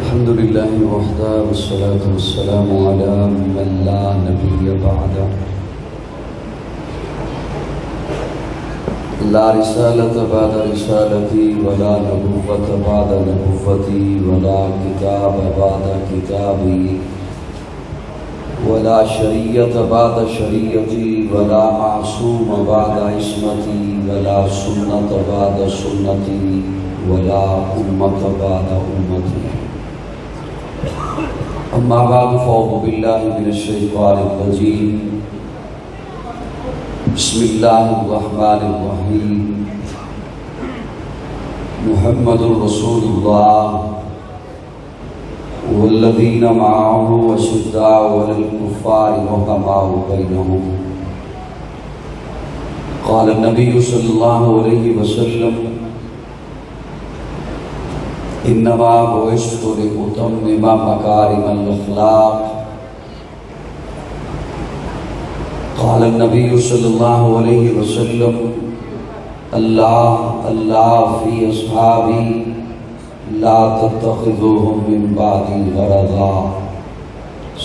الحمد لله وحده والصلاة والسلام على من لا نبي بعده لا رسالة بعد رسالتي ولا نبوة بعد نبوتي ولا كتاب بعد كتابي ولا شريعة بعد شريعتي ولا معصوم بعد عصمتي ولا سنة بعد سنتي ولا أمة بعد أمتي. أما بعد فأعوذ بالله من الشيطان الرجيم. بسم الله الرحمن الرحيم. محمد رسول الله والذين معه أشداء على الكفار رحماء بينهم. قال النبي صلى الله عليه وسلم: انما بعثت لأتمم مكارم الاخلاق. قال النبي صلى الله عليه وسلم: الله في اصحابي لا تتخذوهم من بعدي غرضا.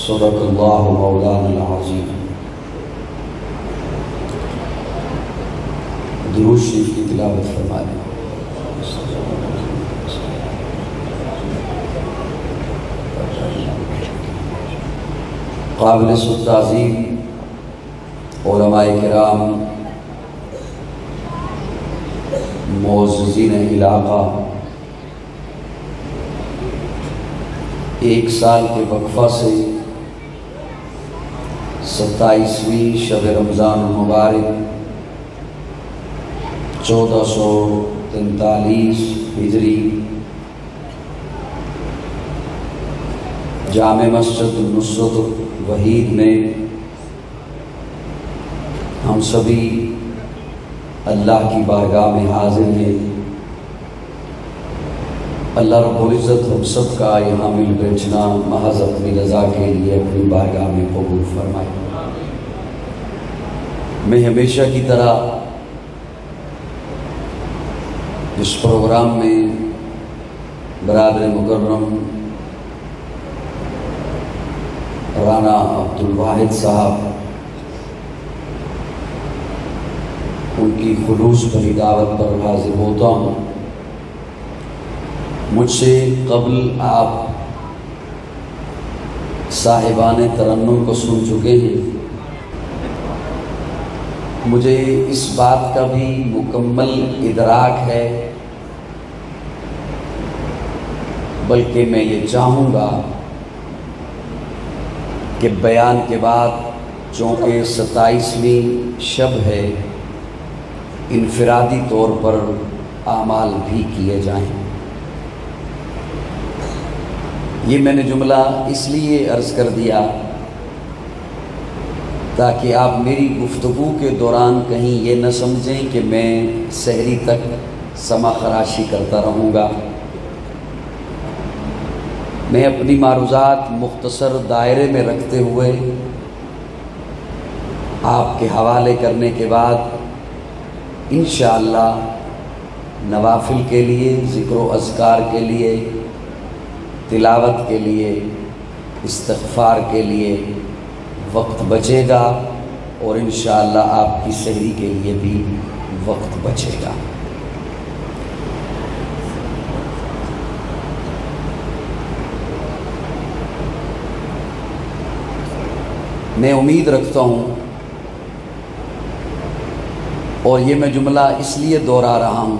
صدق الله مولانا العظيم. درود شریف کی تلاوت فرمائیں. قابل تعظیم علماء کرام، معززین علاقہ، ایک سال کے وقفہ سے 27ویں شب رمضان المبارک 1443 ہجری جامع مسجد نصرت وحید میں ہم سبھی اللہ کی بارگاہ میں حاضر ہیں. اللہ رب العزت ہم سب کا یہاں مل بیٹھنا محض اپنی رضا کے لیے اپنی بارگاہ میں قبول فرمائے. میں ہمیشہ کی طرح اس پروگرام میں برادر مکرم رانا عبدالواحد صاحب ان کی خلوص بھری دعوت پر حاضر ہوتا ہوں. مجھ سے قبل آپ صاحبان ترنم کو سن چکے ہیں. مجھے اس بات کا بھی مکمل ادراک ہے، بلکہ میں یہ چاہوں گا کہ بیان کے بعد چونکہ 27ویں شب ہے، انفرادی طور پر اعمال بھی کیے جائیں. یہ میں نے جملہ اس لیے عرض کر دیا تاکہ آپ میری گفتگو کے دوران کہیں یہ نہ سمجھیں کہ میں سحری تک سما خراشی کرتا رہوں گا. میں اپنی معروضات مختصر دائرے میں رکھتے ہوئے آپ کے حوالے کرنے کے بعد انشاءاللہ نوافل کے لیے، ذکر و اذکار کے لیے، تلاوت کے لیے، استغفار کے لیے وقت بچے گا، اور انشاءاللہ آپ کی سحری کے لیے بھی وقت بچے گا. میں امید رکھتا ہوں، اور یہ میں جملہ اس لیے دوہرا رہا ہوں،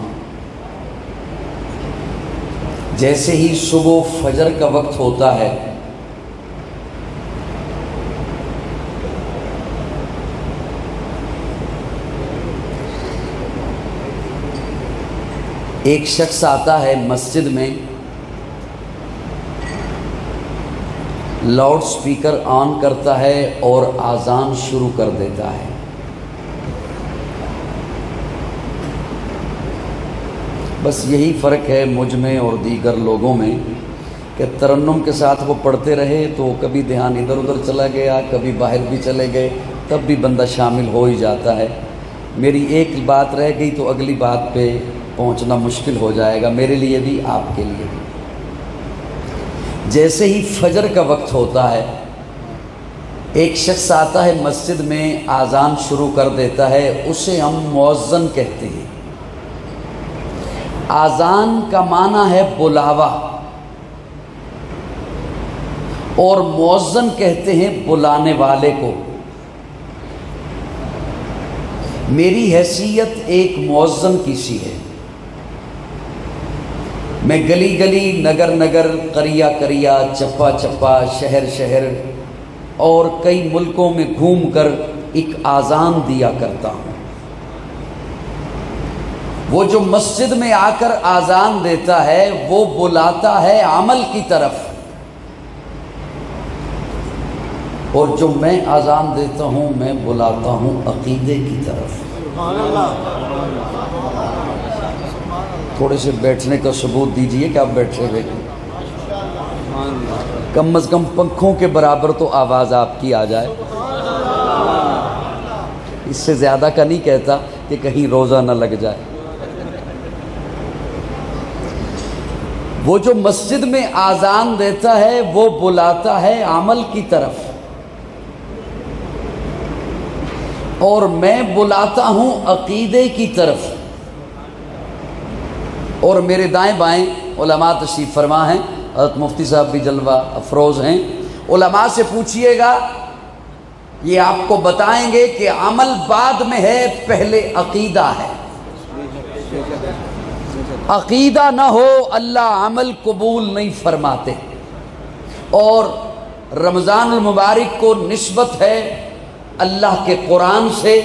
جیسے ہی صبح فجر کا وقت ہوتا ہے ایک شخص آتا ہے مسجد میں، لاؤڈ سپیکر آن کرتا ہے اور اذان شروع کر دیتا ہے. بس یہی فرق ہے مجھ میں اور دیگر لوگوں میں کہ ترنم کے ساتھ وہ پڑھتے رہے تو کبھی دھیان ادھر ادھر چلا گیا، کبھی باہر بھی چلے گئے، تب بھی بندہ شامل ہو ہی جاتا ہے. میری ایک بات رہ گئی تو اگلی بات پہ پہنچنا مشکل ہو جائے گا، میرے لیے بھی آپ کے لیے بھی. جیسے ہی فجر کا وقت ہوتا ہے ایک شخص آتا ہے مسجد میں اذان شروع کر دیتا ہے، اسے ہم مؤذن کہتے ہیں۔ اذان کا معنی ہے بلاوا، اور مؤذن کہتے ہیں بلانے والے کو۔ میری حیثیت ایک مؤذن کی سی ہے۔ میں گلی گلی، نگر نگر، قریہ قریہ، چپا چپا، شہر شہر اور کئی ملکوں میں گھوم کر ایک اذان دیا کرتا ہوں۔ وہ جو مسجد میں آ کر اذان دیتا ہے وہ بلاتا ہے عمل کی طرف، اور جو میں اذان دیتا ہوں میں بلاتا ہوں عقیدے کی طرف۔ تھوڑے سے بیٹھنے کا ثبوت دیجئے کہ آپ بیٹھے ہوئے ہیں، کم از کم پنکھوں کے برابر تو آواز آپ کی آ جائے۔ اس سے زیادہ کا نہیں کہتا کہ کہیں روزہ نہ لگ جائے۔ وہ جو مسجد میں اذان دیتا ہے وہ بلاتا ہے عمل کی طرف، اور میں بلاتا ہوں عقیدے کی طرف۔ اور میرے دائیں بائیں علماء تشریف فرما ہیں، حضرت مفتی صاحب بھی جلوہ افروز ہیں۔ علماء سے پوچھئے گا، یہ آپ کو بتائیں گے کہ عمل بعد میں ہے، پہلے عقیدہ ہے۔ عقیدہ نہ ہو اللہ عمل قبول نہیں فرماتے۔ اور رمضان المبارک کو نسبت ہے اللہ کے قرآن سے،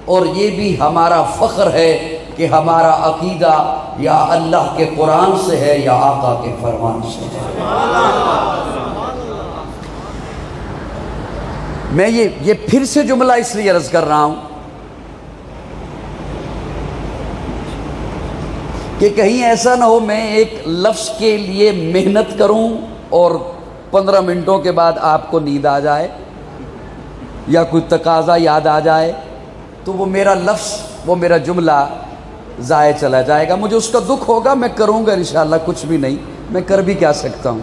اور یہ بھی ہمارا فخر ہے کہ ہمارا عقیدہ یا اللہ کے قرآن سے ہے یا آقا کے فرمان سے ہے۔ میں یہ پھر سے جملہ اس لیے عرض کر رہا ہوں کہ کہیں ایسا نہ ہو میں ایک لفظ کے لیے محنت کروں اور 15 منٹوں کے بعد آپ کو نیند آ جائے یا کوئی تقاضا یاد آ جائے تو وہ میرا لفظ، وہ میرا جملہ ضائع چلا جائے گا۔ مجھے اس کا دکھ ہوگا، میں کروں گا انشاءاللہ، کچھ بھی نہیں، میں کر بھی کیا سکتا ہوں۔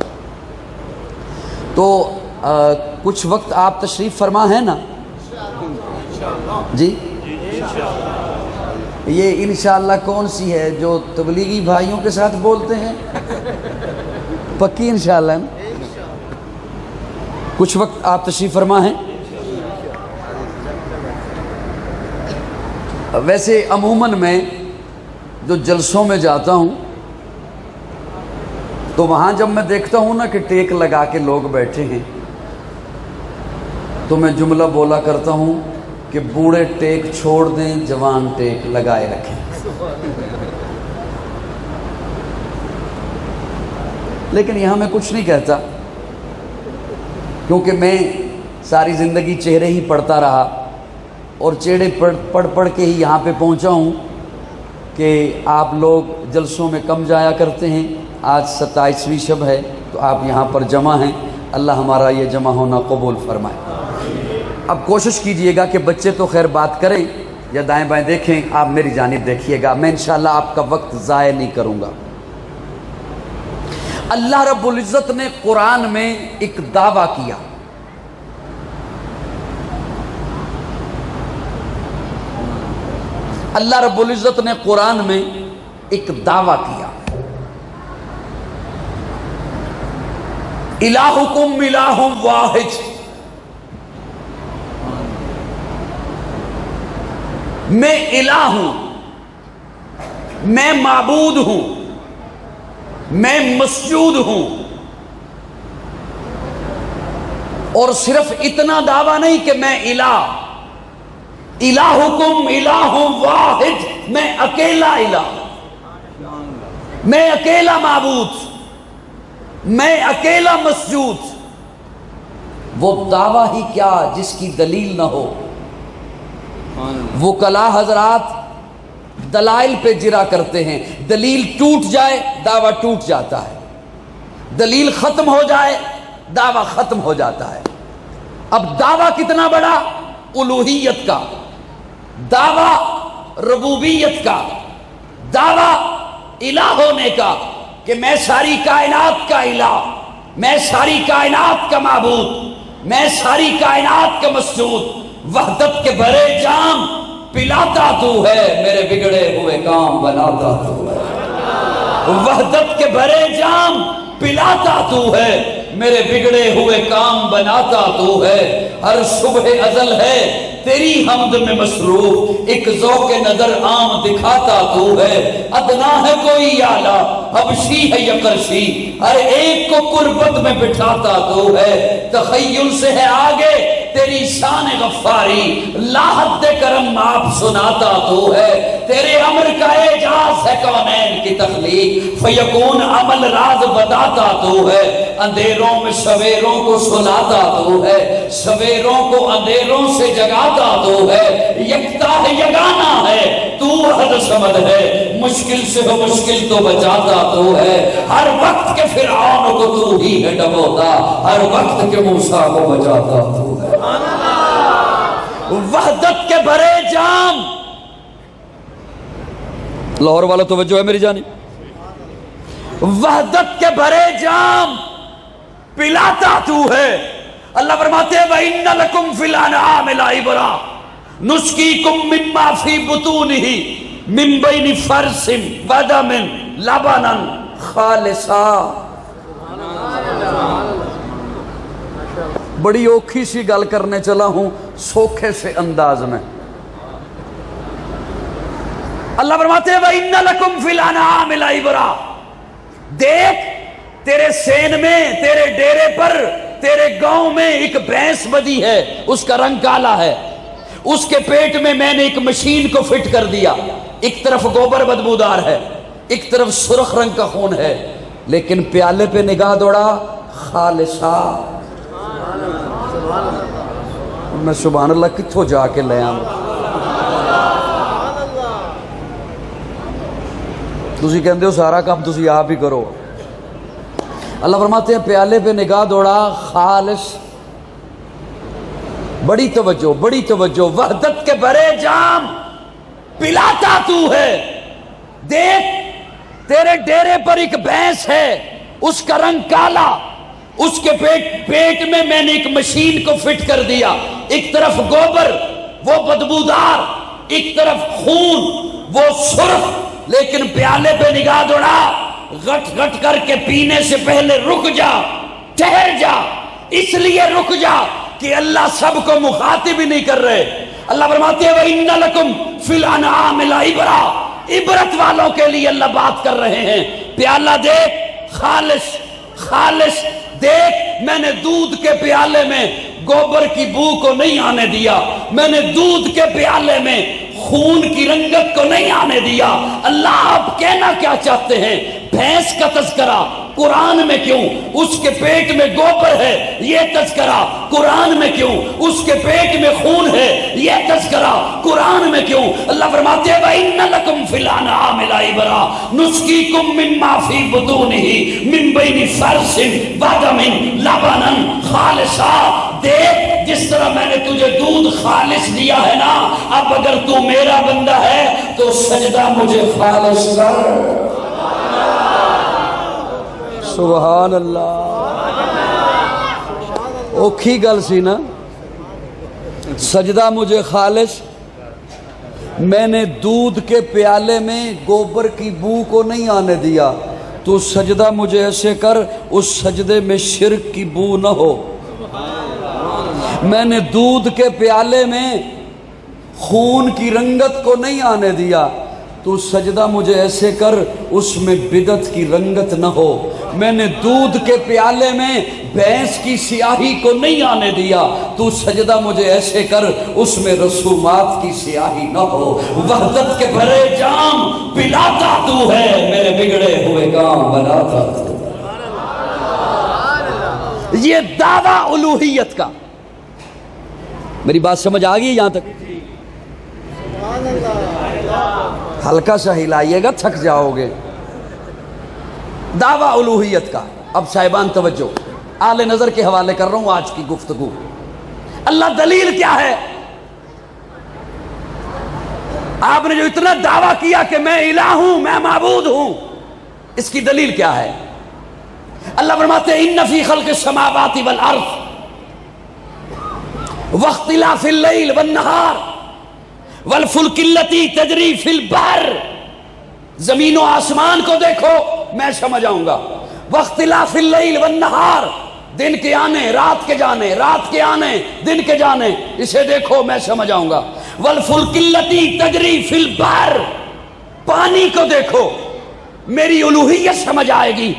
تو کچھ وقت آپ تشریف فرما ہے نا جی؟ یہ انشاءاللہ کون سی ہے جو تبلیغی بھائیوں کے ساتھ بولتے ہیں؟ پکی انشاءاللہ نا؟ کچھ وقت آپ تشریف فرما ہیں۔ ویسے عموماً میں جو جلسوں میں جاتا ہوں تو وہاں جب میں دیکھتا ہوں نا کہ ٹیک لگا کے لوگ بیٹھے ہیں تو میں جملہ بولا کرتا ہوں کہ بوڑھے ٹیک چھوڑ دیں، جوان ٹیک لگائے رکھیں۔ لیکن یہاں میں کچھ نہیں کہتا، کیونکہ میں ساری زندگی چہرے ہی پڑھتا رہا اور چہرے پڑھ پڑھ کے ہی یہاں پہ پہنچا ہوں کہ آپ لوگ جلسوں میں کم جایا کرتے ہیں۔ آج 27ویں شب ہے تو آپ یہاں پر جمع ہیں، اللہ ہمارا یہ جمع ہونا قبول فرمائے۔ اب کوشش کیجئے گا کہ بچے تو خیر بات کریں یا دائیں بائیں دیکھیں، آپ میری جانب دیکھیے گا، میں انشاءاللہ آپ کا وقت ضائع نہیں کروں گا۔ اللہ رب العزت نے قرآن میں ایک دعویٰ کیا، اللہ رب العزت نے قرآن میں ایک دعویٰ کیا، الہکم الہ واحد، میں الہ ہوں، میں معبود ہوں، میں مسجود ہوں۔ اور صرف اتنا دعویٰ نہیں کہ میں الہکم الہ واحد، میں اکیلا الہ، میں اکیلا معبود، میں اکیلا مسجود۔ وہ دعویٰ ہی کیا جس کی دلیل نہ ہو۔ وکلاء حضرات دلائل پہ جرا کرتے ہیں، دلیل ٹوٹ جائے دعویٰ ٹوٹ جاتا ہے، دلیل ختم ہو جائے دعویٰ ختم ہو جاتا ہے۔ اب دعویٰ کتنا بڑا؟ الوہیت کا، دعویٰ ربوبیت کا، دعویٰ الہ ہونے کا کہ میں ساری کائنات کا الہ، میں ساری کائنات کا معبود، میں ساری کائنات کا مسجود، وحدت کے بھرے جام پلاتا تو ہے، میرے بگڑے ہوئے کام بناتا تو ہے۔ وحدت کے بھرے جام پلاتا تو ہے، میرے بگڑے ہوئے کام بناتا تو ہے۔ ہر صبح ازل ہے تیری حمد میں مصروف، ایک ذوق نظر عام دکھاتا تو ہے۔ ادنا ہے کوئی اعلیٰ، حبشی ہے یا قرشی، ہر ایک کو قربت میں بٹھاتا تو ہے۔ تخیل سے ہے آگے تیری شان غفاری، لا حد کرم آپ سناتا تو ہے۔ تیرے امر کا اعجاز ہے کونین کی تخلیق، فیکون عمل راز بتاتا تو ہے۔ اندھیروں میں سویروں کو سلاتا تو ہے، سویروں کو اندھیروں سے جگاتا تو ہے۔ یکتا ہے یگانا ہے تو احد صمد ہے، مشکل سے ہو مشکل تو بچاتا تو ہے۔ ہر وقت کے فرعون کو تو ہی ہے ڈبوتا، ہر وقت کے موسیٰ کو بچاتا تو ہے۔ وحدت کے بھرے جام، لاہور والا توجہ ہے میری جانی، وحدت کے بھرے جام پلاتا تو ہے۔ اللہ فرماتے ہیں وَإِنَّ لَكُمْ فِي الْأَنْعَامِ لَعِبْرَةً نُسْقِيكُم مِّمَّا فِي بُطُونِهِ مِن بَيْنِ فَرْثٍ وَدَمٍ لَبَنًا خَالِصًا۔ بڑی اوکھی سی گل کرنے چلا ہوں سوکھے سے انداز میں۔ اللہ فرماتے ہیں وَإِنَّ لَكُمْ فِي الْأَنْعَامِ لَعِبْرَةً، دیکھ تیرے سین میں، تیرے ڈیرے پر، تیرے گاؤں میں ایک بھینس بدی ہے، اس کا رنگ کالا ہے، اس کے پیٹ میں میں نے ایک مشین کو فٹ کر دیا، ایک طرف گوبر بدبودار ہے، ایک طرف سرخ رنگ کا خون ہے، لیکن پیالے پہ نگاہ دوڑا خالصہ۔ میں سبحان اللہ کتھوں جا کے لے آؤں؟ تسی کہندے ہو سارا کام تسی آپ ہی کرو۔ اللہ فرماتے ہیں پیالے پہ نگاہ دوڑا خالص۔ بڑی توجہ، بڑی توجہ، وحدت کے بھرے جام پلاتا تو ہے۔ دیکھ تیرے ڈیرے پر ایک بھینس ہے، اس کا رنگ کالا، اس کے پیٹ میں میں نے ایک مشین کو فٹ کر دیا، ایک طرف گوبر وہ بدبودار، ایک طرف خون وہ سرخ، لیکن پیالے پہ نگاہ دوڑا، غٹ غٹ کر کے پینے سے پہلے رک جا، ٹھہر جا۔ اس لیے رک جا کہ اللہ سب کو مخاطب ہی نہیں کر رہے۔ اللہ فرماتے ہیں وَإِنَّ لَكُمْ فِي الْأَنْعَامِ لَعِبْرَةً، عبرت والوں کے لیے اللہ بات کر رہے ہیں۔ پیالہ دیکھ خالص، خالص دیکھ، میں نے دودھ کے پیالے میں گوبر کی بو کو نہیں آنے دیا، میں نے دودھ کے پیالے میں خون کی رنگت کو نہیں آنے دیا۔ اللہ آپ کہنا کیا چاہتے ہیں؟ بھینس کا تذکرہ قرآن میں کیوں؟ اس کے پیٹ میں گوبر ہے، یہ تذکرہ قرآن میں کیوں؟ اس کے پیٹ میں خون ہے، یہ تذکرہ قرآن میں کیوں؟ اللہ فرماتے ہیں وَإِنَّ لَكُمْ فِي الْأَنْعَامِ لَعِبْرَةً نُسْقِيكُم مِّمَّا فِي بُطُونِهِ مِن بَيْنِ فَرْثٍ وَدَمٍ لَبَنًا خَالِصًا۔ دیکھ جس طرح میں نے تجھے دودھ خالص دیا ہے نا، اب اگر تو میرا بندہ ہے تو سجدہ مجھے خالص کر۔ سبحان اللہ، اوکھی گل سی نا، سجدہ مجھے خالص۔ میں نے دودھ کے پیالے میں گوبر کی بو کو نہیں آنے دیا، تو سجدہ مجھے ایسے کر اس سجدے میں شرک کی بو نہ ہو۔ میں نے دودھ کے پیالے میں خون کی رنگت کو نہیں آنے دیا، تو سجدہ مجھے ایسے کر اس میں بدعت کی رنگت نہ ہو۔ میں نے دودھ کے پیالے میں بھینس کی سیاہی کو نہیں آنے دیا، تو سجدہ مجھے ایسے کر اس میں رسومات کی سیاہی نہ ہو۔ وحدت کے بھرے جام پلاتا تو ہے، میرے بگڑے ہوئے کام بناتا تو۔ یہ دعویٰ الوہیت کا، میری بات سمجھ آ گئی یہاں تک؟ ہلکا سا ہلائیے گا تھک جاؤ گے۔ دعویٰ الوہیت کا۔ اب صاحبان توجہ، آل نظر کے حوالے کر رہا ہوں آج کی گفتگو۔ اللہ دلیل کیا ہے؟ آپ نے جو اتنا دعویٰ کیا کہ میں الہ ہوں، میں معبود ہوں، اس کی دلیل کیا ہے؟ اللہ فرماتے ہیں ان فی خلق السماوات والارض واختلاف اللیل والنہار والفلک التی تجری فی البحر، زمین و آسمان کو دیکھو میں سمجھ آؤں گا، واختلاف اللیل والنہار، دن کے آنے رات کے جانے، رات کے آنے دن کے جانے، اسے دیکھو میں سمجھ آؤں گا، والفلک التی تجری فی البحر، پانی کو دیکھو میری الوہیت سمجھ آئے گی،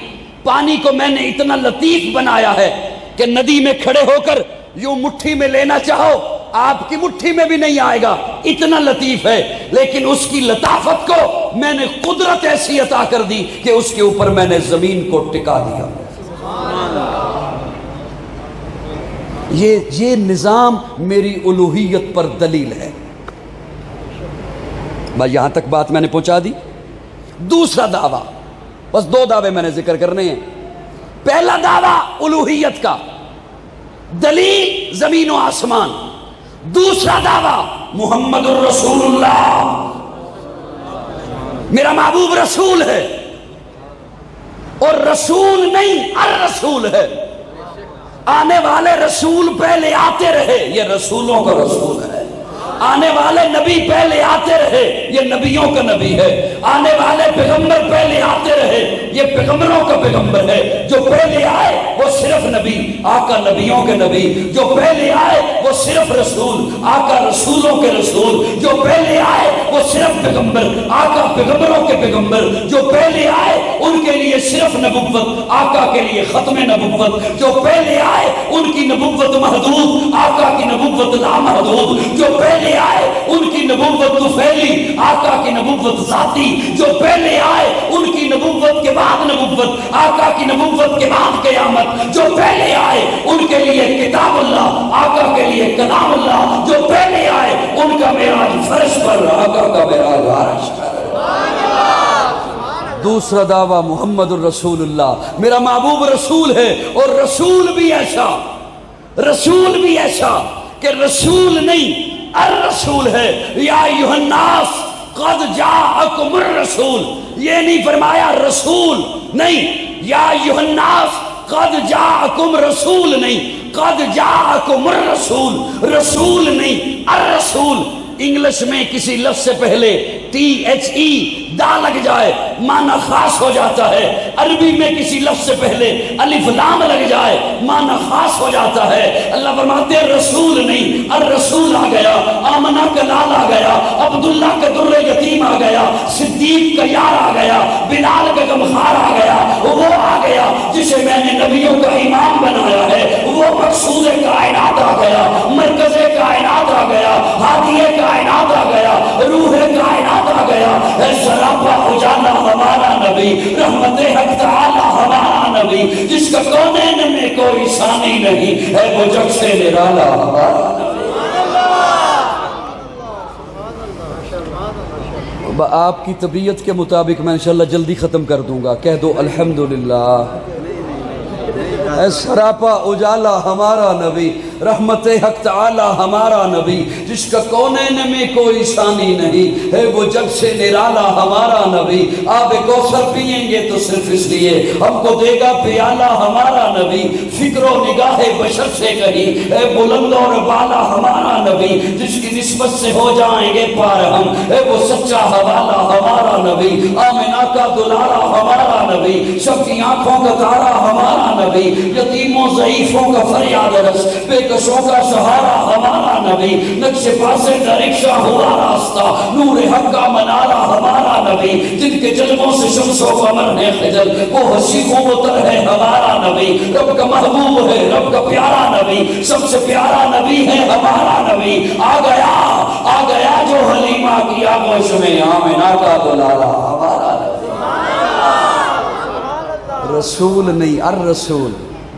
پانی کو میں نے اتنا لطیف بنایا ہے کہ ندی میں کھڑے ہو کر یوں مٹھی میں لینا چاہو آپ کی مٹھی میں بھی نہیں آئے گا، اتنا لطیف ہے، لیکن اس کی لطافت کو میں نے قدرت ایسی عطا کر دی کہ اس کے اوپر میں نے زمین کو ٹکا دیا۔ یہ نظام میری الوہیت پر دلیل ہے۔ بھائی یہاں تک بات میں نے پہنچا دی۔ دوسرا دعویٰ، بس دو دعوے میں نے ذکر کرنے ہیں۔ پہلا دعویٰ الوہیت کا، دلیل زمین و آسمان۔ دوسرا دعویٰ محمد الرسول اللہ، میرا محبوب رسول ہے، اور رسول نہیں الرسول ہے۔ آنے والے رسول پہلے آتے رہے، یہ رسولوں کا رسول ہے۔ آنے والے نبی پہلے آتے رہے، یہ نبیوں کا نبی ہے۔ آنے والے پیغمبر پہلے آتے رہے، یہ پیغمبروں کا پیغمبر ہے۔ جو پہلے آئے وہ صرف نبی، آقا نبیوں کے نبی۔ جو پہلے آئے وہ صرف رسول، آقا رسولوں کے رسول۔ جو پہلے آئے وہ صرف پیغمبر، آقا پیغمبروں کے پیغمبر۔ جو پہلے آئے ان کے لیے صرف نبوت، آقا کے لیے ختم نبوت۔ جو پہلے آئے ان کی نبوت محدود، آقا کی نبوت لامحدود۔ جو پہلے آئے ان کی نبوت طفیلی، آقا کی نبوت ذاتی۔ جو پہلے آئے ان کی نبوت کے بعد نبوت، آقا کی نبوت کے بعد قیامت۔ جو پہلے آئے ان کے لیے کتاب اللہ، آقا کے لیے کلام اللہ۔ جو پہلے آئے ان کا معراج فرش پر، آقا کا معراج عرش پر۔ دوسرا دعویٰ محمد الرسول اللہ، میرا محبوب رسول ہے، اور رسول بھی ایسا، رسول بھی ایسا کہ رسول نہیں الرسول ہے۔ یا ایھا الناس قد جاءکم الرسول، یہ نہیں فرمایا رسول نہیں، یا ایھا الناس قد جاءکم رسول نہیں، قد جاءکم الرسول، رسول نہیں الرسول۔ انگلش میں کسی لفظ سے پہلے THE دا لگ جائے معنی خاص ہو جاتا ہے، عربی میں کسی لفظ سے پہلے الف لام لگ جائے معنی خاص ہو جاتا ہے۔ اللہ فرماتے ہیں رسول نہیں الرسول آ گیا، آمنہ کا لال آ گیا، عبداللہ کا در یتیم آ گیا، صدیق کا یار آ گیا، بلال کا غمخوار آ گیا، وہ آ گیا جسے میں نے نبیوں کا امام بنایا ہے، وہ مقصود کائنات آ گیا، مرکز کائنات آ گیا، ہادی کائنات آ گیا، روح کائنات آ گیا، سراپا اجالا ہمارا نبی، رحمت حق تعالی ہمارا نبی، جس کا کونین میں کوئی ثانی نہیں ہے، وہ جگ سے نرالا ہمارا نبی۔ آپ کی طبیعت کے مطابق میں انشاءاللہ جلدی ختم کر دوں گا، کہہ دو الحمدللہ۔ اے سراپا اجالا ہمارا نبی، رحمت حق تعالی ہمارا نبی، جس کا کونین میں کوئی ثانی نہیں ہے، وہ جگ سے نرالا ہمارا نبی۔ آب کوثر پئیں گے تو صرف اس لیے ہم کو دے گا پیالہ ہمارا نبی، فکر و نگاہ بشر سے کہیں اے بلند اور بالا ہمارا نبی، جس کی نسبت سے ہو جائیں گے پار ہم، اے وہ سچا حوالہ ہمارا نبی، آمنہ کا دلارا ہمارا نبی، سب کی آنکھوں کا تارا ہمارا نبی، یتیموں ضعیفوں کا فریاد رس، بے کشوں کا سہارا ہمارا نبی، نقش پاسے کا رکشہ ہوا راستہ، نور حق کا منارہ ہمارا نبی، جن کے جلووں سے شمس و قمر ہے خجل، وہ حسین و تر ہے ہمارا نبی، رب کا محبوب ہے، رب کا پیارا نبی، سب سے پیارا نبی ہے ہمارا نبی۔ آ گیا جو حلیمہ کی آغوش میں، آمنہ کا دلارا ہمارا نبی۔ رسول نہیں الرسول،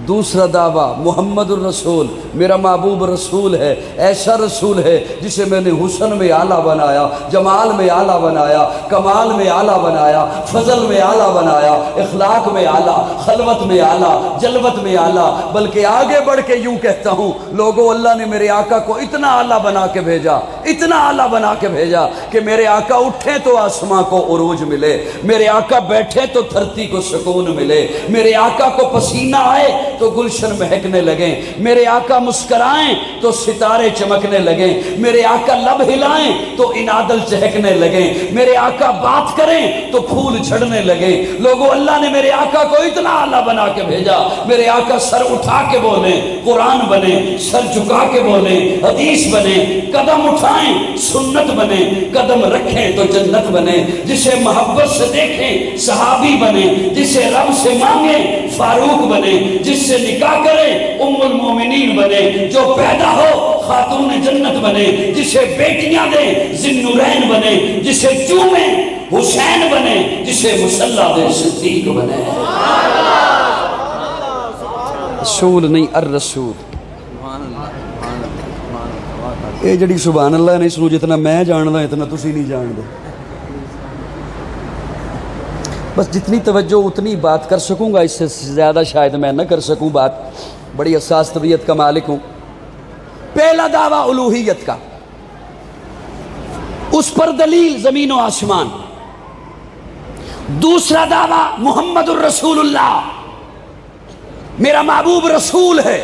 دوسرا دعویٰ محمد الرسول، میرا محبوب رسول ہے، ایسا رسول ہے جسے میں نے حسن میں اعلیٰ بنایا، جمال میں اعلیٰ بنایا، کمال میں اعلیٰ بنایا، فضل میں اعلیٰ بنایا، اخلاق میں اعلیٰ، خلوت میں اعلیٰ، جلوت میں اعلیٰ۔ بلکہ آگے بڑھ کے یوں کہتا ہوں، لوگوں اللہ نے میرے آقا کو اتنا اعلیٰ بنا کے بھیجا، اتنا اعلیٰ بنا کے بھیجا کہ میرے آقا اٹھیں تو آسماں کو عروج ملے، میرے آقا بیٹھے تو دھرتی کو سکون ملے، میرے آقا کو پسینہ آئے تو گلشن مہکنے لگیں، میرے آقا مسکرائیں تو ستارے چمکنے لگیں، میرے آقا لب ہلائیں تو انادل چہکنے لگیں، میرے آقا بات کریں تو پھول جھڑنے لگیں۔ لوگوں اللہ نے میرے آقا کو اتنا اعلیٰ بنا کے بھیجا، میرے آقا سر اٹھا کے بولیں قرآن بنے، سر جھکا کے بولیں حدیث بنے، قدم اٹھائیں سنت بنے، قدم رکھیں تو جنت بنے، جسے محبت سے دیکھیں صحابی بنے، جسے رب سے مانگیں فاروق بنے، جس سے نکاح کریں ام المومنین بنے، جو پیدا ہو خاتون جنت بنے، جسے بیٹیاں دیں ذی-النورین بنے، جسے چومیں حسین بنے، جسے مصلی دے صدیق بنے۔ رسول نہیں الرسول۔ یہ جڑی سبحان اللہ نے اس نو جتنا میں جاندا اتنا تسی نہیں جان دے۔ بس جتنی توجہ اتنی بات کر سکوں گا، اس سے زیادہ شاید میں نہ کر سکوں بات، بڑی حساس طبیعت کا مالک ہوں۔ پہلا دعویٰ الوہیت کا، اس پر دلیل زمین و آسمان۔ دوسرا دعویٰ محمد الرسول اللہ، میرا محبوب رسول ہے۔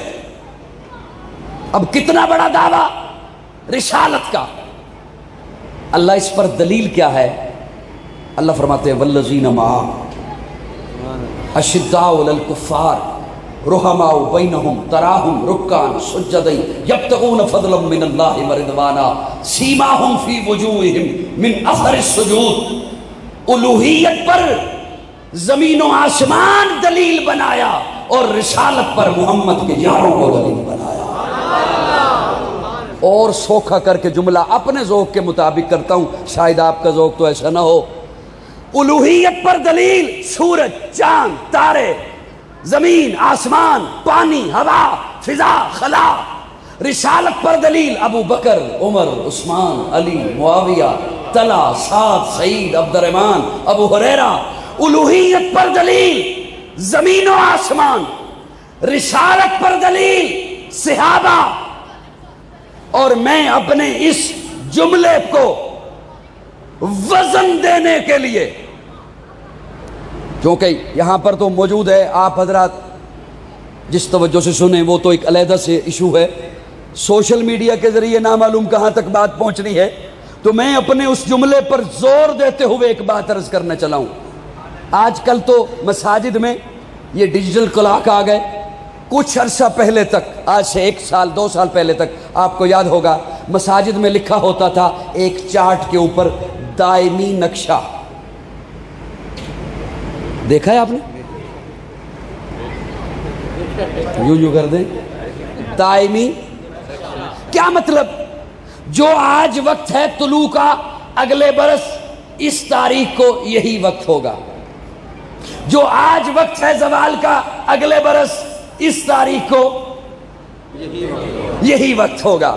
اب کتنا بڑا دعویٰ رسالت کا، اللہ اس پر دلیل کیا ہے؟ اللہ فرماتے ہیں والذین معہ اشداء علی الکفار رحماء بینہم تراہم رکعا سجدا یبتغون فضلا من اللہ ورضوانا سیماہم فی وجوہہم من اثر السجود۔ الوہیت پر زمین و آسمان دلیل بنایا اور رسالت پر محمد کے یاروں کو دلیل بنایا۔ اور سوکھا کر کے جملہ اپنے ذوق کے مطابق کرتا ہوں، شاید آپ کا ذوق تو ایسا نہ ہو۔ الوہیت پر دلیل سورج، چاند، تارے، زمین، آسمان، پانی، ہوا، فضا، خلا۔ رسالت پر دلیل ابو بکر، عمر، عثمان، علی، معاویہ، طلحہ، سعد، سعید، عبد الرحمن، ابو ہریرہ۔ الوہیت پر دلیل زمین و آسمان، رسالت پر دلیل صحابہ۔ اور میں اپنے اس جملے کو وزن دینے کے لیے، کیونکہ یہاں پر تو موجود ہے، آپ حضرات جس توجہ سے سنیں وہ تو ایک علیحدہ سے ایشو ہے، سوشل میڈیا کے ذریعے نامعلوم کہاں تک بات پہنچنی ہے، تو میں اپنے اس جملے پر زور دیتے ہوئے ایک بات عرض کرنا چلا ہوں۔ آج کل تو مساجد میں یہ ڈیجیٹل کلاک آ گئے، کچھ عرصہ پہلے تک، آج سے 1 سال 2 سال پہلے تک آپ کو یاد ہوگا مساجد میں لکھا ہوتا تھا ایک چارٹ کے اوپر دائمی نقشہ، دیکھا ہے آپ نے؟ یوں کر دیں دائمی، کیا مطلب؟ جو آج وقت ہے طلوع کا، اگلے برس اس تاریخ کو یہی وقت ہوگا۔ جو آج وقت ہے زوال کا، اگلے برس اس تاریخ کو یہی وقت ہوگا۔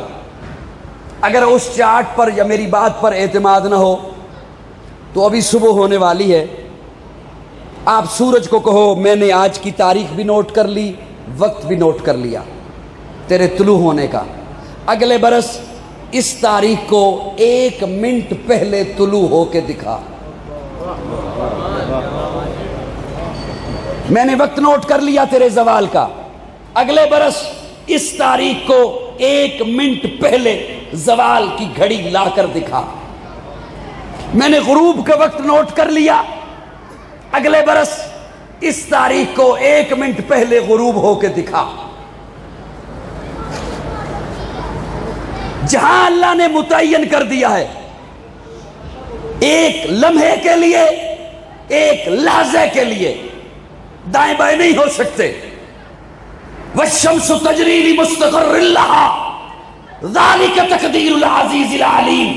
اگر اس چارٹ پر یا میری بات پر اعتماد نہ ہو تو ابھی صبح ہونے والی ہے، آپ سورج کو کہو میں نے آج کی تاریخ بھی نوٹ کر لی، وقت بھی نوٹ کر لیا تیرے طلوع ہونے کا، اگلے برس اس تاریخ کو 1 منٹ پہلے طلوع ہو کے دکھا۔ میں نے وقت نوٹ کر لیا تیرے زوال کا، اگلے برس اس تاریخ کو 1 منٹ پہلے زوال کی گھڑی لا کر دکھا۔ میں نے غروب کا وقت نوٹ کر لیا، اگلے برس اس تاریخ کو 1 منٹ پہلے غروب ہو کے دکھا۔ جہاں اللہ نے متعین کر دیا ہے ایک لمحے کے لیے، ایک لحظے کے لیے، دائیں بائیں نہیں ہو سکتے۔ وَالشَّمْسُ تَجْرِي لِمُسْتَقَرٍّ لَهَا ذَلِكَ تَقْدِيرُ الْعَزِيزِ الْعَلِيمِ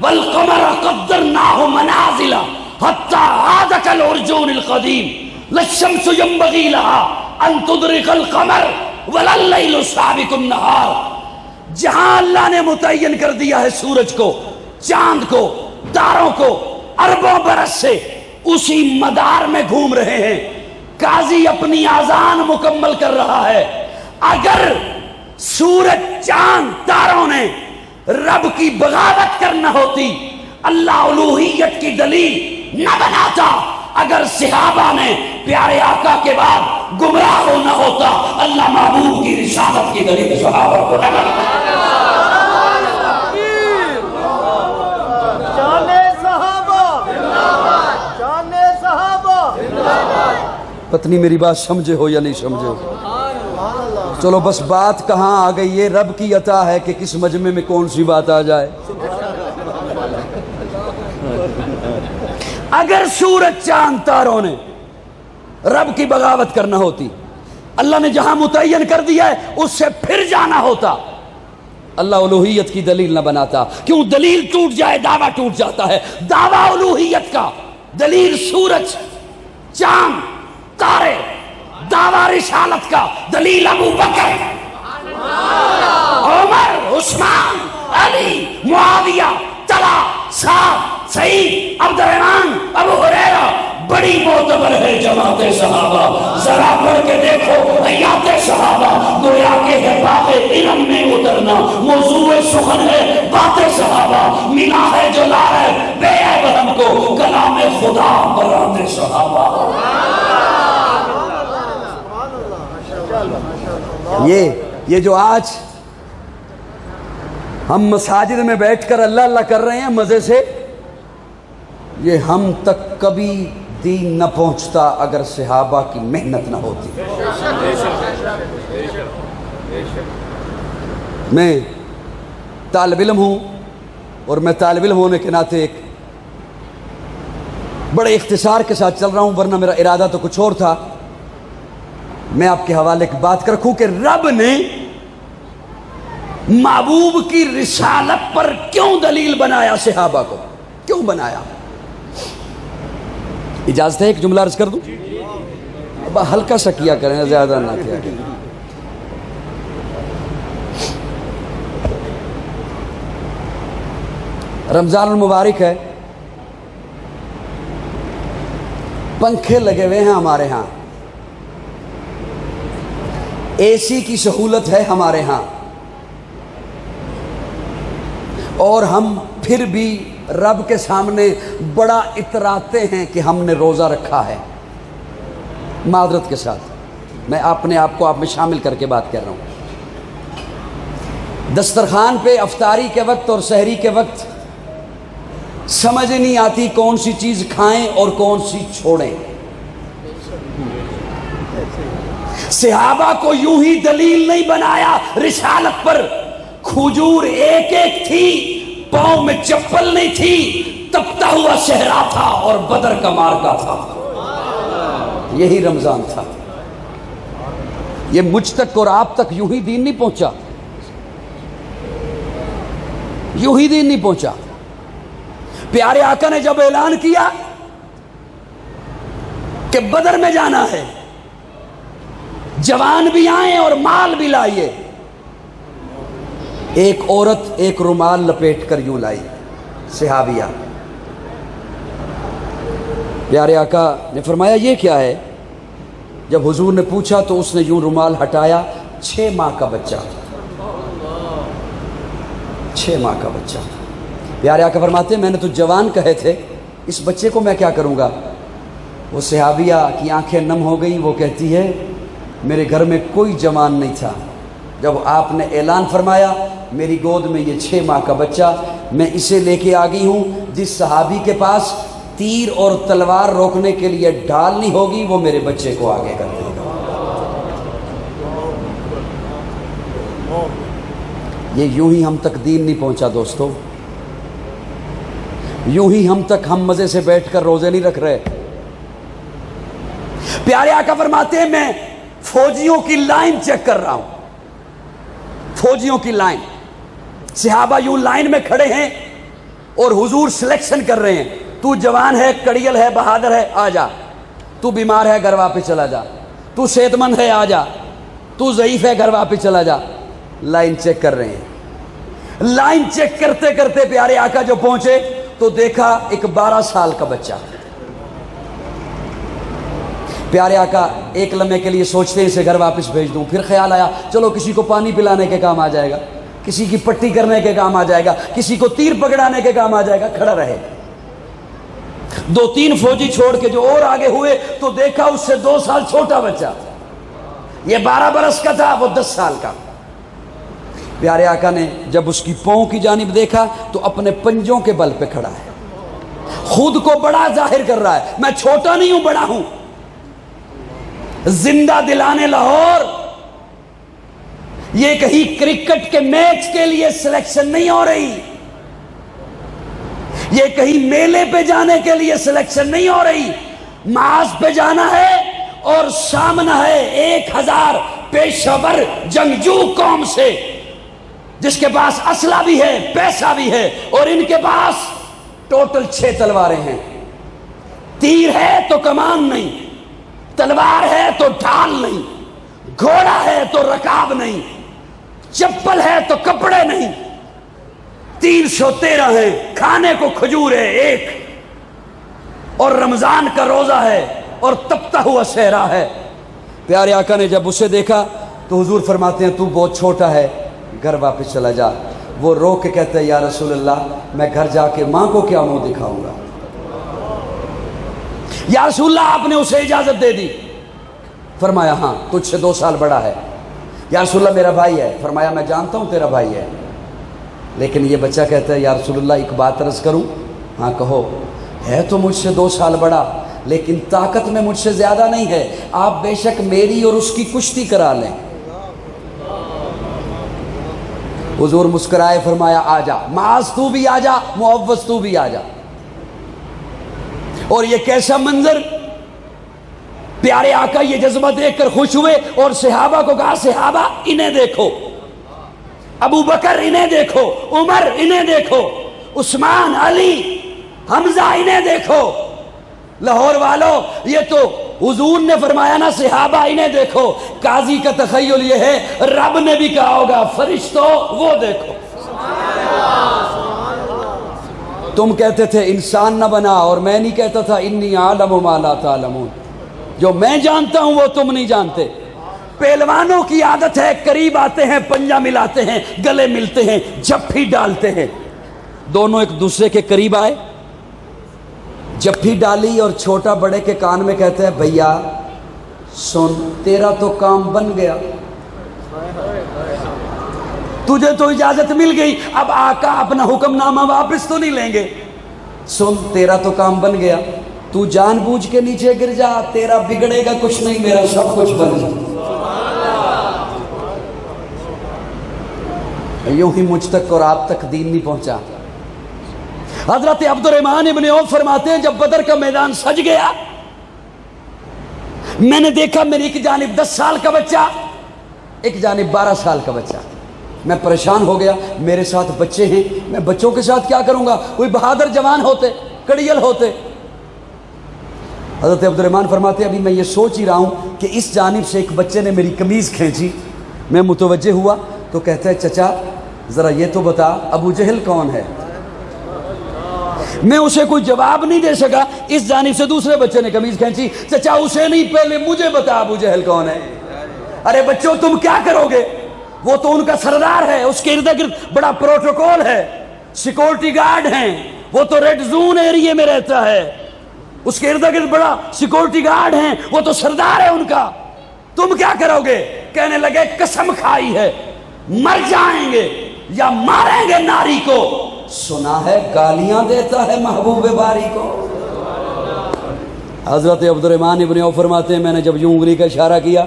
وَالْقَمَرَ قَدَّرْنَاهُ مَنَازِلَ حَتَّى عَادَ كَالْعُرْجُونِ الْقَدِيمِ لَا الشَّمْسُ يَنبَغِي لَهَا ان تدرک القمر ولا اللیل سابق النہار. جہاں اللہ نے متعین کر دیا ہے سورج کو، چاند کو، تاروں کو اربوں برس سے، اسی مدار میں گھوم رہے ہیں. قاضی اپنی اذان مکمل کر رہا ہے. اگر سورج چاند تاروں نے رب کی بغاوت کرنا ہوتی، اللہ الوہیت کی دلیل نہ بناتا. اگر صحابہ نے پیارے آقا کے بعد گمراہ ہونا ہوتا، اللہ محبوب کی رسالت کی دلیل صحابہ کو نہ بناتا. پتنی میری بات سمجھے ہو یا نہیں سمجھے ہو؟ چلو بس بات کہاں آ گئی؟ یہ رب کی عطا ہے کہ کس مجمع میں کون سی بات آ جائے. اگر سورج چاند تاروں نے رب کی بغاوت کرنا ہوتی، اللہ نے جہاں متعین کر دیا ہے اس سے پھر جانا ہوتا، اللہ الوہیت کی دلیل نہ بناتا. کیوں؟ دلیل ٹوٹ جائے دعویٰ ٹوٹ جاتا ہے. دعویٰ الوہیت کا، دلیل سورج چاند تارے. دعویٰ رسالت کا، دلیل ابو بکر، عمر، عثمان، علی، معاویہ، طلحہ، سعد، سعید، عبد الرحمن، ابو ہریرہ. بڑی معتبر ہے جماعت صحابہ. ذرا پڑھ کے دیکھو حیات صحابہ. گویا کہ ہے باغ علم میں اترنا، موضوع سخن ہے بات صحابہ. ملا ہے جو لا ہے بے عیب ہم کو، کلام خدا برات صحابہ. یہ جو آج ہم مساجد میں بیٹھ کر اللہ اللہ کر رہے ہیں مزے سے، یہ ہم تک کبھی دین نہ پہنچتا اگر صحابہ کی محنت نہ ہوتی. میں طالب علم ہوں، اور میں طالب علم ہونے کے ناطے ایک بڑے اختصار کے ساتھ چل رہا ہوں، ورنہ میرا ارادہ تو کچھ اور تھا. میں آپ کے حوالے کی بات کر رکھوں کہ رب نے محبوب کی رسالت پر کیوں دلیل بنایا صحابہ کو، کیوں بنایا؟ اجازت ہے ایک جملہ عرض کر دوں؟ اب ہلکا سا کیا کریں، زیادہ نہ کیا کریں. رمضان المبارک ہے، پنکھے لگے ہوئے ہیں ہمارے ہاں، اے سی کی سہولت ہے ہمارے ہاں، اور ہم پھر بھی رب کے سامنے بڑا اتراتے ہیں کہ ہم نے روزہ رکھا ہے. معذرت کے ساتھ میں اپنے آپ کو آپ میں شامل کر کے بات کر رہا ہوں. دسترخوان پہ افطاری کے وقت اور سحری کے وقت سمجھ نہیں آتی کون سی چیز کھائیں اور کون سی چھوڑیں. صحابہ کو یوں ہی دلیل نہیں بنایا رسالت پر. کھجور ایک ایک تھی، پاؤں میں چپل نہیں تھی، تپتا ہوا صحرا تھا اور بدر کا مارکا تھا. یہی رمضان تھا. یہ مجھ تک اور آپ تک یوں ہی دین نہیں پہنچا، یوں ہی دین نہیں پہنچا. پیارے آقا نے جب اعلان کیا کہ بدر میں جانا ہے، جوان بھی آئیں اور مال بھی لائیے، ایک عورت ایک رومال لپیٹ کر یوں لائی، صحابیہ. پیارے آقا نے فرمایا یہ کیا ہے؟ جب حضور نے پوچھا تو اس نے یوں رومال ہٹایا، 6 ماہ کا بچہ، 6 ماہ کا بچہ. پیارے آقا فرماتے ہیں میں نے تو جوان کہے تھے، اس بچے کو میں کیا کروں گا؟ وہ صحابیہ کی آنکھیں نم ہو گئیں. وہ کہتی ہے میرے گھر میں کوئی جوان نہیں تھا، جب آپ نے اعلان فرمایا میری گود میں یہ 6 ماہ کا بچہ، میں اسے لے کے آ گئی ہوں. جس صحابی کے پاس تیر اور تلوار روکنے کے لیے ڈھال نہیں ہوگی وہ میرے بچے کو آگے کر دے گا. یہ یوں ہی ہم تک دین نہیں پہنچا دوستو، یوں ہی ہم تک ہم مزے سے بیٹھ کر روزے نہیں رکھ رہے. پیارے آقا فرماتے ہیں میں فوجیوں کی لائن چیک کر رہا ہوں، فوجیوں کی لائن. صحابہ یوں لائن میں کھڑے ہیں اور حضور سلیکشن کر رہے ہیں. تو جوان ہے، کڑیل ہے، بہادر ہے، آ جا. تو بیمار ہے، گھر واپس چلا جا. تو صحت مند ہے آ جا، تو ضعیف ہے گھر واپس چلا جا۔ لائن چیک کر رہے ہیں، لائن چیک کرتے کرتے پیارے آقا جو پہنچے تو دیکھا ایک 12 سال کا بچہ۔ پیارے آقا ایک لمحے کے لیے سوچتے ہیں اسے گھر واپس بھیج دوں، پھر خیال آیا چلو کسی کو پانی پلانے کے کام آ جائے گا، کسی کی پٹی کرنے کے کام آ جائے گا، کسی کو تیر پکڑانے کے کام آ جائے گا، کھڑا رہے۔ 2-3 فوجی چھوڑ کے جو اور آگے ہوئے تو دیکھا اس سے 2 سال چھوٹا بچہ، یہ 12 برس کا تھا، وہ 10 سال کا۔ پیارے آقا نے جب اس کی پاؤں کی جانب دیکھا تو اپنے پنجوں کے بل پہ کھڑا ہے، خود کو بڑا ظاہر کر رہا ہے، میں چھوٹا نہیں ہوں، بڑا ہوں۔ زندہ دلانے لاہور، یہ کہیں کرکٹ کے میچ کے لیے سلیکشن نہیں ہو رہی، یہ کہیں میلے پہ جانے کے لیے سلیکشن نہیں ہو رہی، معاذ پہ جانا ہے اور سامنا ہے 1000 پیشہ ور جنگجو قوم سے، جس کے پاس اسلحہ بھی ہے، پیسہ بھی ہے، اور ان کے پاس ٹوٹل 6 تلواریں ہیں۔ تیر ہے تو کمان نہیں، تلوار ہے تو ڈھال نہیں، گھوڑا ہے تو رکاب نہیں، چپل ہے تو کپڑے نہیں، 313 ہیں، کھانے کو کھجور ہے 1، اور رمضان کا روزہ ہے اور تپتا ہوا صحرا ہے۔ پیارے آقا نے جب اسے دیکھا تو حضور فرماتے ہیں تو بہت چھوٹا ہے، گھر واپس چلا جا۔ وہ رو کے کہتا ہے یا رسول اللہ میں گھر جا کے ماں کو کیا منہ دکھاؤں گا؟ یا رسول اللہ آپ نے اسے اجازت دے دی؟ فرمایا ہاں، تجھ سے 2 سال بڑا ہے۔ یا رسول اللہ میرا بھائی ہے۔ فرمایا میں جانتا ہوں تیرا بھائی ہے، لیکن یہ بچہ کہتا ہے یا رسول اللہ ایک بات عرض کروں؟ ہاں کہو۔ ہے تو مجھ سے 2 سال بڑا، لیکن طاقت میں مجھ سے زیادہ نہیں ہے، آپ بے شک میری اور اس کی کشتی کرا لیں۔ حضور مسکرائے، فرمایا آ جا، معاذ تو بھی آ جا، معوذ تو بھی آ جا۔ اور یہ کیسا منظر! پیارے آقا یہ جذبہ دیکھ کر خوش ہوئے اور صحابہ کو کہا صحابہ انہیں دیکھو، ابو بکر انہیں دیکھو، عمر انہیں دیکھو، عثمان، علی، حمزہ انہیں دیکھو۔ لاہور والو یہ تو حضور نے فرمایا نا صحابہ انہیں دیکھو، قاضی کا تخیل یہ ہے رب نے بھی کہا ہوگا فرشتو وہ دیکھو۔ تم کہتے تھے انسان نہ بنا، اور میں نہیں کہتا تھا انی عالم ما لا تعلمون، جو میں جانتا ہوں وہ تم نہیں جانتے۔ پہلوانوں کی عادت ہے قریب آتے ہیں، پنجہ ملاتے ہیں، گلے ملتے ہیں، جھپی ڈالتے ہیں۔ دونوں ایک دوسرے کے قریب آئے، جھپی ڈالی اور چھوٹا بڑے کے کان میں کہتا ہے بھیا سن تیرا تو کام بن گیا، تجھے تو اجازت مل گئی، اب آقا اپنا حکم نامہ واپس تو نہیں لیں گے۔ سن تیرا تو کام بن گیا، تو جان بوجھ کے نیچے گر جا، تیرا بگڑے گا کچھ نہیں، میرا سب کچھ بن جا۔ یوں ہی مجھ تک اور آپ تک دین نہیں پہنچا۔ حضرت عبد الرحمن ابن عوف فرماتے ہیں جب بدر کا میدان سج گیا، میں نے دیکھا میری ایک جانب 10 سال کا بچہ، ایک جانب 12 سال کا بچہ۔ میں پریشان ہو گیا، میرے ساتھ بچے ہیں، میں بچوں کے ساتھ کیا کروں گا؟ کوئی بہادر جوان ہوتے، کڑیل ہوتے۔ حضرت عبد الرحمن فرماتے ہیں ابھی میں یہ سوچ ہی رہا ہوں کہ اس جانب سے ایک بچے نے میری قمیض کھینچی، میں متوجہ ہوا تو کہتا ہے چچا ذرا یہ تو بتا ابو جہل کون ہے؟ میں اسے کوئی جواب نہیں دے سکا، اس جانب سے دوسرے بچے نے قمیض کھینچی، چچا اسے نہیں پہلے مجھے بتا ابو جہل کون ہے۔ ارے بچوں تم کیا کرو گے؟ وہ تو ان کا سردار ہے، اس کے ارد گرد بڑا پروٹوکول ہے، سیکورٹی گارڈ ہیں، وہ تو ریڈ زون ایریے میں رہتا ہے، اس کے ارد گرد بڑا سیکورٹی گارڈ ہیں، وہ تو سردار ہے ان کا، تم کیا کرو گے؟ کہنے لگے قسم کھائی ہے مر جائیں گے یا ماریں گے ناری کو، سنا ہے گالیاں دیتا ہے محبوب باری کو۔ حضرت عبد الرحمن ابن عوف فرماتے ہیں میں نے جب یوں انگلی کا اشارہ کیا،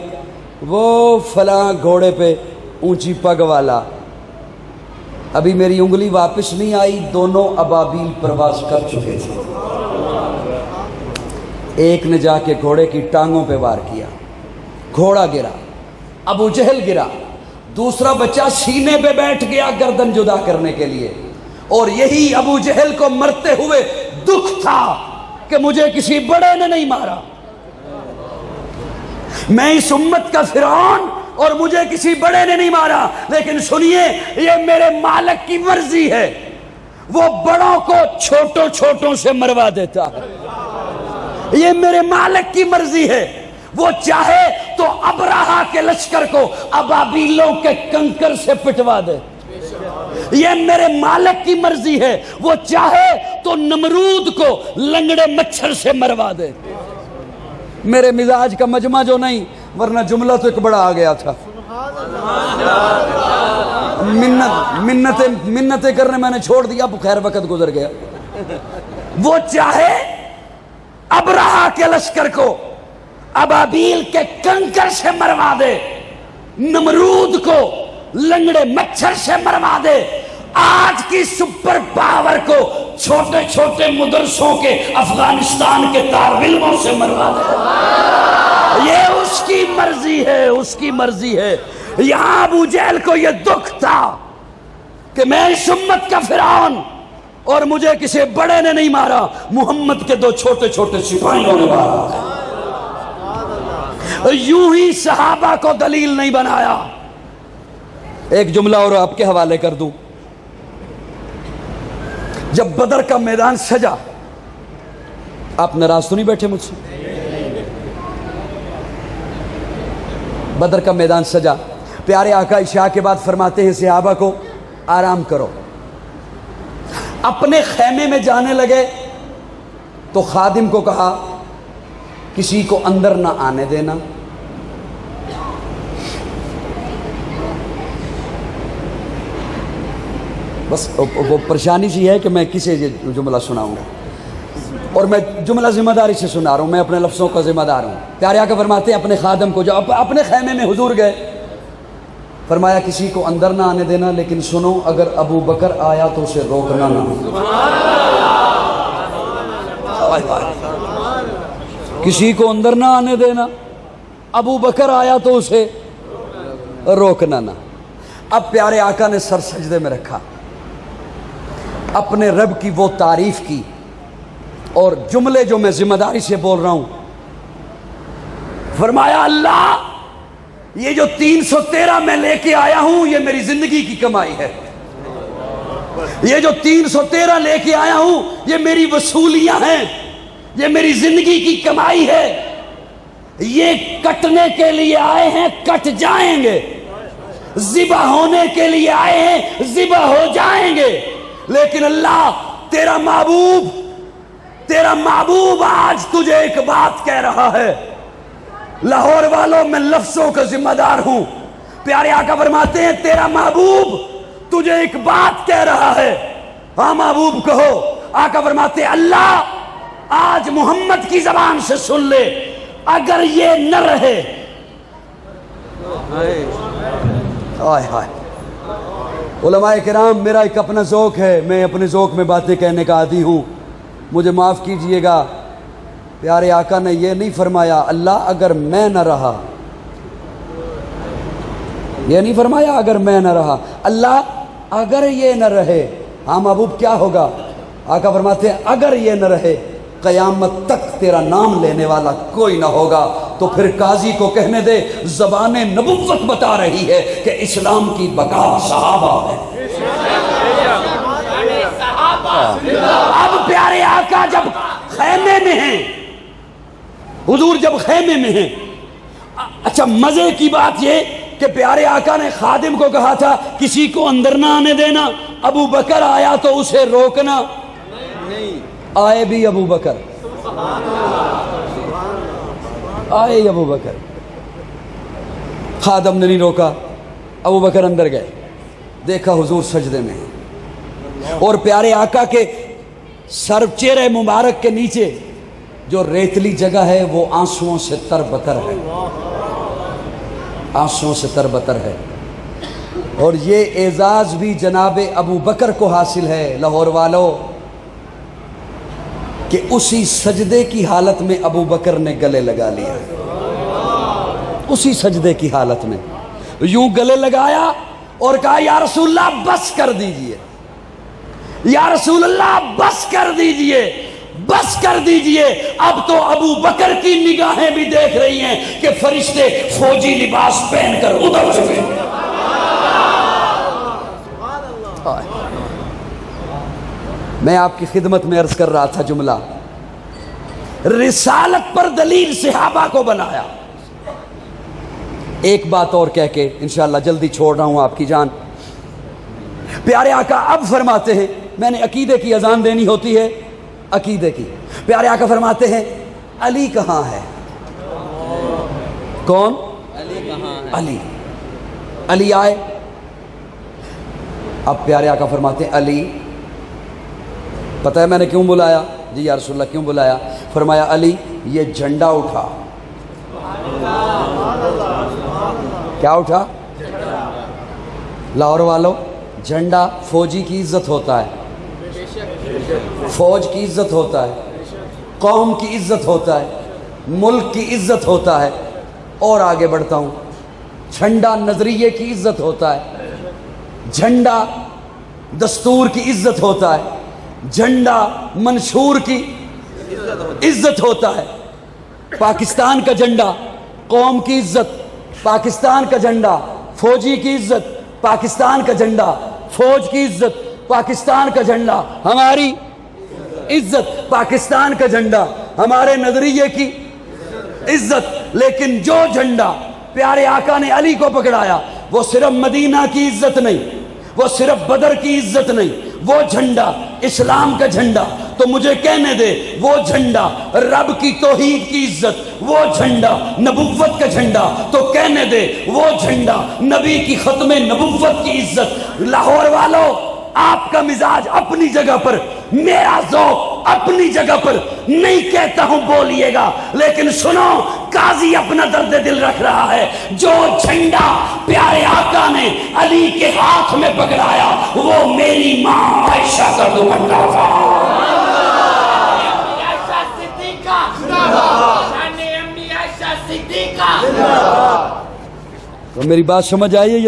وہ فلاں گھوڑے پہ اونچی پگ والا، ابھی میری انگلی واپس نہیں آئی، دونوں ابابیل پرواز کر چکے تھے۔ ایک نے جا کے گھوڑے کی ٹانگوں پہ وار کیا، گھوڑا گرا، ابو جہل گرا، دوسرا بچہ سینے پہ بیٹھ گیا گردن جدا کرنے کے لیے، اور یہی ابو جہل کو مرتے ہوئے دکھ تھا کہ مجھے کسی بڑے نے نہیں مارا۔ میں اس امت کا فرعون اور مجھے کسی بڑے نے نہیں مارا، لیکن سنیے یہ میرے مالک کی مرضی ہے، وہ بڑوں کو چھوٹوں چھوٹوں سے مروا دیتا ہے، یہ میرے مالک کی مرضی ہے، وہ چاہے تو ابرہا کے لشکر کو ابابیلوں کے کنکر سے پٹوا دے، یہ میرے مالک کی مرضی ہے، وہ چاہے تو نمرود کو لنگڑے مچھر سے مروا دے۔ میرے مزاج کا مجمع جو نہیں، ورنہ جملہ تو ایک بڑا آ گیا تھا، منتیں کرنے میں نے چھوڑ دیا، اب خیر وقت گزر گیا۔ وہ چاہے ابرہا کے لشکر کو ابابیل کے کنکر سے مروا دے، نمرود کو لنگڑے مچھر سے مروا دے، آج کی سپر پاور کو چھوٹے چھوٹے مدرسوں کے افغانستان کے طالب علموں سے مروا دے، یہ اس کی مرضی ہے، اس کی مرضی ہے۔ یہاں ابو جہل کو یہ دکھ تھا کہ میں اس امت کا فرعون اور مجھے کسی بڑے نے نہیں مارا، محمد کے 2 چھوٹے چھوٹے سپاہیوں نے مارا۔ یوں ہی صحابہ کو دلیل نہیں بنایا۔ ایک جملہ اور آپ کے حوالے کر دوں، جب بدر کا میدان سجا، آپ ناراض تو نہیں بیٹھے مجھ سے؟ بدر کا میدان سجا، پیارے آقا عشاء کے بعد فرماتے ہیں صحابہ کو آرام کرو، اپنے خیمے میں جانے لگے تو خادم کو کہا کسی کو اندر نہ آنے دینا، بس وہ پریشانی سی ہے کہ میں کسے جملہ سناؤں گا، اور میں جملہ ذمہ داری سے سنا رہا ہوں، میں اپنے لفظوں کا ذمہ دار ہوں۔ پیارے آقا فرماتے ہیں اپنے خادم کو، جو اپنے خیمے میں حضور گئے، فرمایا کسی کو اندر نہ آنے دینا، لیکن سنو اگر ابو بکر آیا تو اسے روکنا نہ، کسی کو اندر نہ آنے دینا، ابو بکر آیا تو اسے روکنا نہ۔ اب پیارے آقا نے سر سجدے میں رکھا، اپنے رب کی وہ تعریف کی، اور جملے جو میں ذمہ داری سے بول رہا ہوں، فرمایا اللہ یہ جو 313 میں لے کے آیا ہوں یہ میری زندگی کی کمائی ہے، یہ جو 313 لے کے آیا ہوں یہ میری وصولیاں ہیں، یہ میری زندگی کی کمائی ہے، یہ کٹنے کے لیے آئے ہیں کٹ جائیں گے، ذبح ہونے کے لیے آئے ہیں ذبح ہو جائیں گے، لیکن اللہ تیرا محبوب آج تجھے ایک بات کہہ رہا ہے۔ لاہور والوں میں لفظوں کا ذمہ دار ہوں، پیارے آقا فرماتے ہیں تیرا محبوب تجھے ایک بات کہہ رہا ہے، ہاں محبوب کہو۔ آقا فرماتے ہیں اللہ آج محمد کی زبان سے سن لے، اگر یہ نہ رہے، آئے ہائے علماء کرام، میرا ایک اپنا ذوق ہے، میں اپنے ذوق میں باتیں کہنے کا عادی ہوں، مجھے معاف کیجئے گا۔ پیارے آقا نے یہ نہیں فرمایا اللہ اگر میں نہ رہا، یہ نہیں فرمایا اگر میں نہ رہا، اللہ اگر یہ نہ رہے، ہاں محبوب کیا ہوگا؟ آقا فرماتے ہیں اگر یہ نہ رہے قیامت تک تیرا نام لینے والا کوئی نہ ہوگا۔ تو پھر قاضی کو کہنے دے زبان نبوت بتا رہی ہے کہ اسلام کی بقا صحابہ ہے۔ اب پیارے آقا جب خیمے میں ہیں، حضور جب خیمے میں ہیں، اچھا مزے کی بات یہ کہ پیارے آقا نے خادم کو کہا تھا کسی کو اندر نہ آنے دینا، ابو بکر آیا تو اسے روکنا، آئے بھی ابو بکر، آئے ابو بکر، خادم نے نہیں روکا، ابو بکر اندر گئے، دیکھا حضور سجدے میں ہیں، اور پیارے آقا کے سر چہرے مبارک کے نیچے جو ریتلی جگہ ہے وہ آنسوؤں سے تر بتر ہے، آنسوؤں سے تر بتر ہے، اور یہ اعزاز بھی جناب ابو بکر کو حاصل ہے لاہور والوں کہ اسی سجدے کی حالت میں ابو بکر نے گلے لگا لیا، اسی سجدے کی حالت میں یوں گلے لگایا اور کہا یا رسول اللہ بس کر دیجئے، یا رسول اللہ بس کر دیجئے، بس کر دیجئے، اب تو ابو بکر کی نگاہیں بھی دیکھ رہی ہیں کہ فرشتے فوجی لباس پہن کر ادھر چکے۔ میں آپ کی خدمت میں عرض کر رہا تھا جملہ، رسالت پر دلیل صحابہ کو بنایا۔ ایک بات اور کہہ کے انشاءاللہ جلدی چھوڑ رہا ہوں آپ کی جان۔ پیارے آقا اب فرماتے ہیں، میں نے عقیدے کی اذان دینی ہوتی ہے، عقیدے کی۔ پیارے آقا فرماتے ہیں علی کہاں ہے؟ کون؟ علی کہاں ہے؟ علی، علی آئے۔ اب پیارے آقا فرماتے ہیں علی، پتہ ہے میں نے کیوں بلایا؟ جی یا رسول اللہ کیوں بلایا؟ فرمایا علی یہ جھنڈا اٹھا۔ کیا اٹھا؟ لاہور والوں، جھنڈا فوجی کی عزت ہوتا ہے، فوج کی عزت ہوتا ہے، قوم کی عزت ہوتا ہے، ملک کی عزت ہوتا ہے۔ اور آگے بڑھتا ہوں، جھنڈا نظریے کی عزت ہوتا ہے، جھنڈا دستور کی عزت ہوتا ہے، جھنڈا منشور کی عزت ہوتا ہے۔ پاکستان کا جھنڈا قوم کی عزت، پاکستان کا جھنڈا فوجی کی عزت، پاکستان کا جھنڈا فوج کی عزت، پاکستان کا جھنڈا ہماری عزت، پاکستان کا جھنڈا ہمارے نظریے کی عزت۔ لیکن جو جھنڈا پیارے آقا نے علی کو پکڑایا وہ صرف مدینہ کی عزت نہیں، وہ صرف بدر کی عزت نہیں، وہ جھنڈا اسلام کا جھنڈا۔ تو مجھے کہنے دے، وہ جھنڈا رب کی توحید کی عزت، وہ جھنڈا نبوت کا جھنڈا، تو کہنے دے وہ جھنڈا نبی کی ختم نبوت کی عزت۔ لاہور والوں، آپ کا مزاج اپنی جگہ پر، میرا ذوق اپنی جگہ پر، نہیں کہتا ہوں بولیے گا، لیکن سنو، قاضی اپنا درد دل رکھ رہا ہے۔ جو جھنڈا پیارے آقا نے علی کے ہاتھ میں پکڑایا وہ میری ماں عائشہ کا دوپٹہ تھا۔ تو میری بات سمجھ آئی ہے؟